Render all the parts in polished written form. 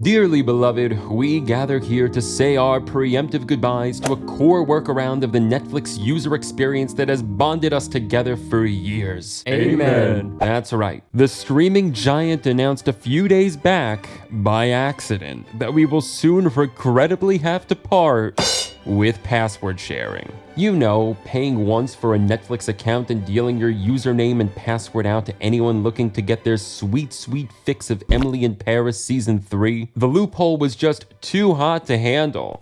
Dearly beloved, we gather here to say our preemptive goodbyes to a core workaround of the Netflix user experience that has bonded us together for years. Amen. That's right. The streaming giant announced a few days back, by accident, that we will soon regrettably have to part with password sharing. You know, paying once for a Netflix account and dealing your username and password out to anyone looking to get their sweet, sweet fix of Emily in Paris Season 3. The loophole was just too hot to handle.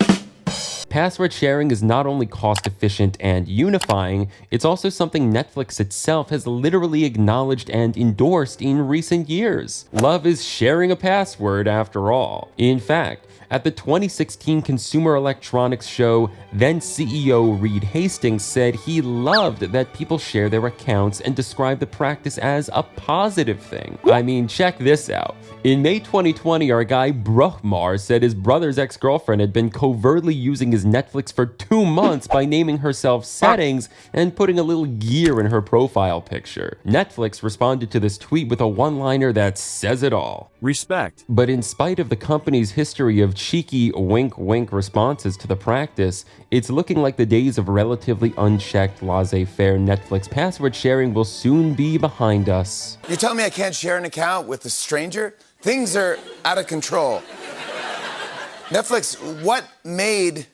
Password sharing is not only cost efficient and unifying, it's also something Netflix itself has literally acknowledged and endorsed in recent years. Love is sharing a password after all. In fact, at the 2016 Consumer Electronics Show, then CEO Reed Hastings said he loved that people share their accounts and described the practice as a positive thing. I mean, check this out. In May 2020, our guy Bruchmar said his brother's ex-girlfriend had been covertly using his Netflix for 2 months by naming herself Settings and putting a little gear in her profile picture. Netflix responded to this tweet with a one-liner that says it all. Respect. But in spite of the company's history of cheeky wink-wink responses to the practice, it's looking like the days of relatively unchecked laissez-faire Netflix password sharing will soon be behind us. You tell me I can't share an account with a stranger? Things are out of control. Netflix, what made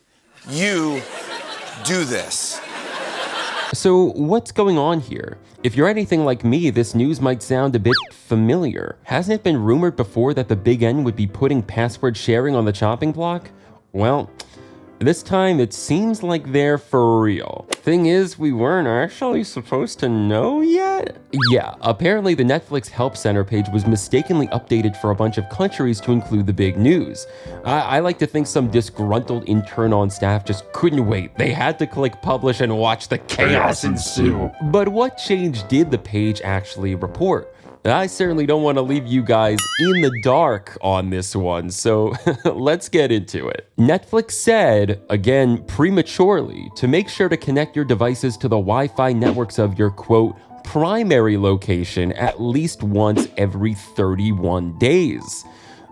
you do this? So what's going on here? If you're anything like me, this news might sound a bit familiar. Hasn't it been rumored before that the Big N would be putting password sharing on the chopping block? Well, this time it seems like they're for real. Thing is, we weren't actually supposed to know yet? Yeah, apparently the Netflix Help Center page was mistakenly updated for a bunch of countries to include the big news. I like to think some disgruntled intern on staff just couldn't wait. They had to click publish and watch the chaos ensue. But what change did the page actually report? I certainly don't want to leave you guys in the dark on this one, so let's get into it. Netflix said, again prematurely, to make sure to connect your devices to the Wi-Fi networks of your, quote, primary location at least once every 31 days.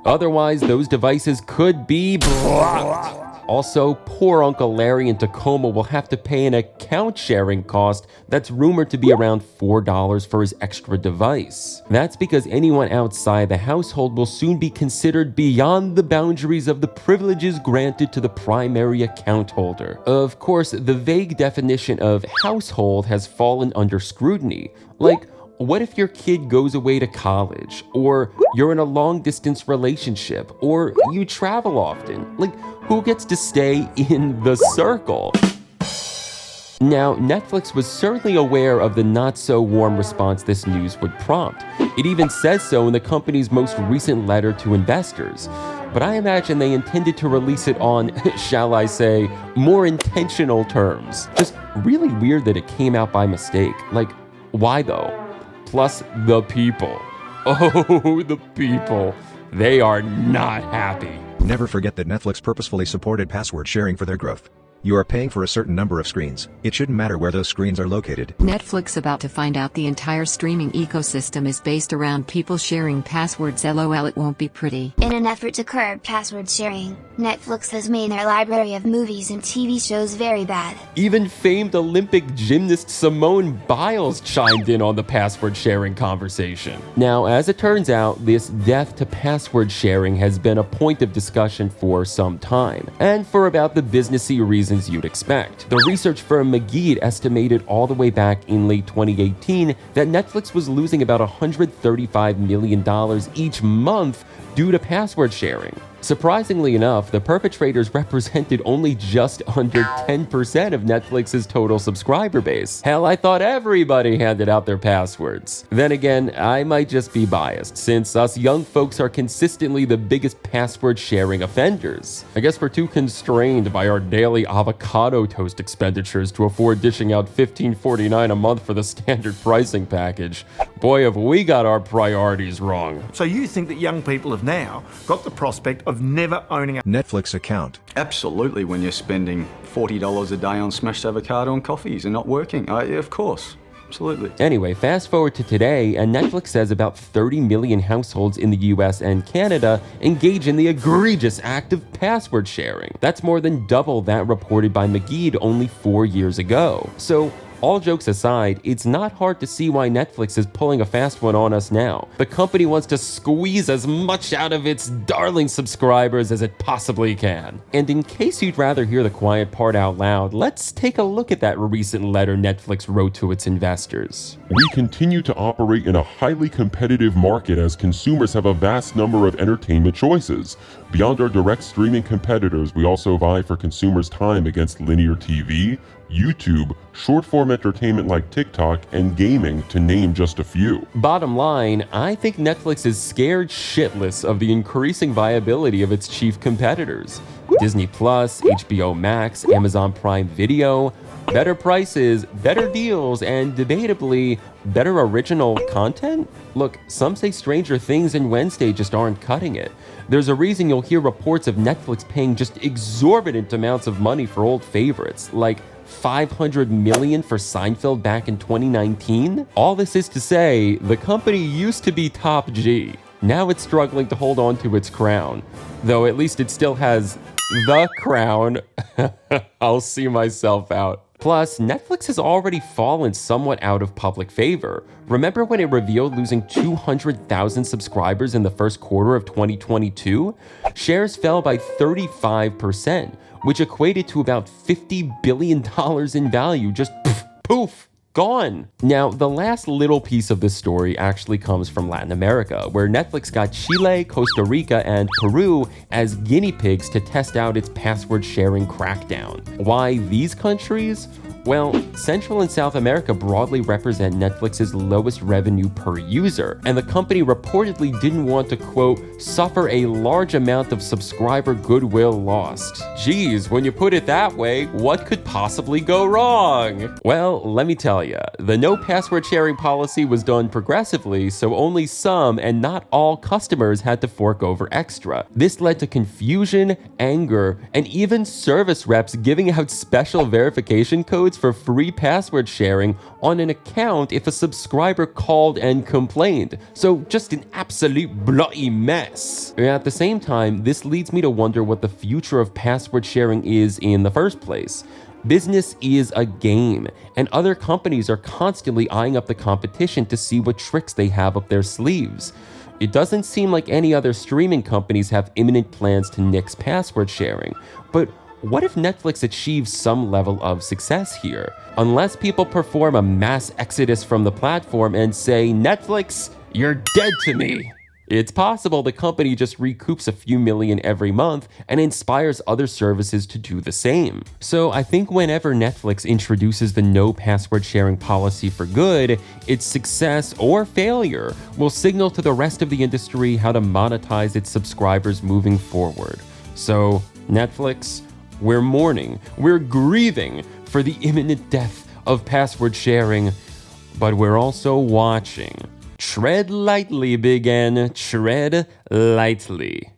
Otherwise, those devices could be blocked. Also, poor Uncle Larry in Tacoma will have to pay an account sharing cost that's rumored to be around $4 for his extra device. That's because anyone outside the household will soon be considered beyond the boundaries of the privileges granted to the primary account holder. Of course, the vague definition of household has fallen under scrutiny. Like, what if your kid goes away to college, or you're in a long-distance relationship, or you travel often? Like, who gets to stay in the circle? Now, Netflix was certainly aware of the not-so-warm response this news would prompt. It even says so in the company's most recent letter to investors. But I imagine they intended to release it on, shall I say, more intentional terms. Just really weird that it came out by mistake. Like, why though? Plus, the people. Oh, the people. They are not happy. Never forget that Netflix purposefully supported password sharing for their growth. You are paying for a certain number of screens. It shouldn't matter where those screens are located. Netflix about to find out the entire streaming ecosystem is based around people sharing passwords. LOL, it won't be pretty. In an effort to curb password sharing, Netflix has made their library of movies and TV shows very bad. Even famed Olympic gymnast Simone Biles chimed in on the password sharing conversation. Now, as it turns out, this death to password sharing has been a point of discussion for some time, and for about the businessy reasons you'd expect. The research firm McGee estimated all the way back in late 2018 that Netflix was losing about $135 million each month due to password sharing. Surprisingly enough, the perpetrators represented only just under 10% of Netflix's total subscriber base. Hell, I thought everybody handed out their passwords. Then again, I might just be biased, since us young folks are consistently the biggest password sharing offenders. I guess we're too constrained by our daily avocado toast expenditures to afford dishing out $15.49 a month for the standard pricing package. Boy, have we got our priorities wrong. So you think that young people have now got the prospect of never owning a Netflix account. Absolutely, when you're spending $40 a day on smashed avocado and coffees and not working. Of course. Absolutely. Anyway, fast forward to today, and Netflix says about 30 million households in the US and Canada engage in the egregious act of password sharing. That's more than double that reported by McGee only 4 years ago. So, all jokes aside, it's not hard to see why Netflix is pulling a fast one on us now. The company wants to squeeze as much out of its darling subscribers as it possibly can. And in case you'd rather hear the quiet part out loud, let's take a look at that recent letter Netflix wrote to its investors. We continue to operate in a highly competitive market as consumers have a vast number of entertainment choices. Beyond our direct streaming competitors, we also vie for consumers' time against linear TV, YouTube, short-form entertainment like TikTok, and gaming, to name just a few. Bottom line, I think Netflix is scared shitless of the increasing viability of its chief competitors. Disney Plus, HBO Max, Amazon Prime Video, better prices, better deals, and debatably, better original content? Look, some say Stranger Things and Wednesday just aren't cutting it. There's a reason you'll hear reports of Netflix paying just exorbitant amounts of money for old favorites, like $500 million for Seinfeld back in 2019? All this is to say, the company used to be top G. Now it's struggling to hold on to its crown. Though at least it still has the crown. I'll see myself out. Plus, Netflix has already fallen somewhat out of public favor. Remember when it revealed losing 200,000 subscribers in the first quarter of 2022? Shares fell by 35%, which equated to about $50 billion in value, just poof, gone. Now, the last little piece of this story actually comes from Latin America, where Netflix got Chile, Costa Rica, and Peru as guinea pigs to test out its password sharing crackdown. Why these countries? Well, Central and South America broadly represent Netflix's lowest revenue per user, and the company reportedly didn't want to, quote, suffer a large amount of subscriber goodwill lost. Geez, when you put it that way, what could possibly go wrong? Well, let me tell you, the no password sharing policy was done progressively, so only some and not all customers had to fork over extra. This led to confusion, anger, and even service reps giving out special verification codes for free password sharing on an account if a subscriber called and complained. So just an absolute bloody mess. At the same time, this leads me to wonder what the future of password sharing is in the first place. Business is a game, and other companies are constantly eyeing up the competition to see what tricks they have up their sleeves. It doesn't seem like any other streaming companies have imminent plans to nix password sharing, but what if Netflix achieves some level of success here? Unless people perform a mass exodus from the platform and say, Netflix, you're dead to me. It's possible the company just recoups a few million every month and inspires other services to do the same. So I think whenever Netflix introduces the no password sharing policy for good, its success or failure will signal to the rest of the industry how to monetize its subscribers moving forward. So, Netflix, we're mourning, we're grieving for the imminent death of password sharing, but we're also watching. Tread lightly, Big N, tread lightly.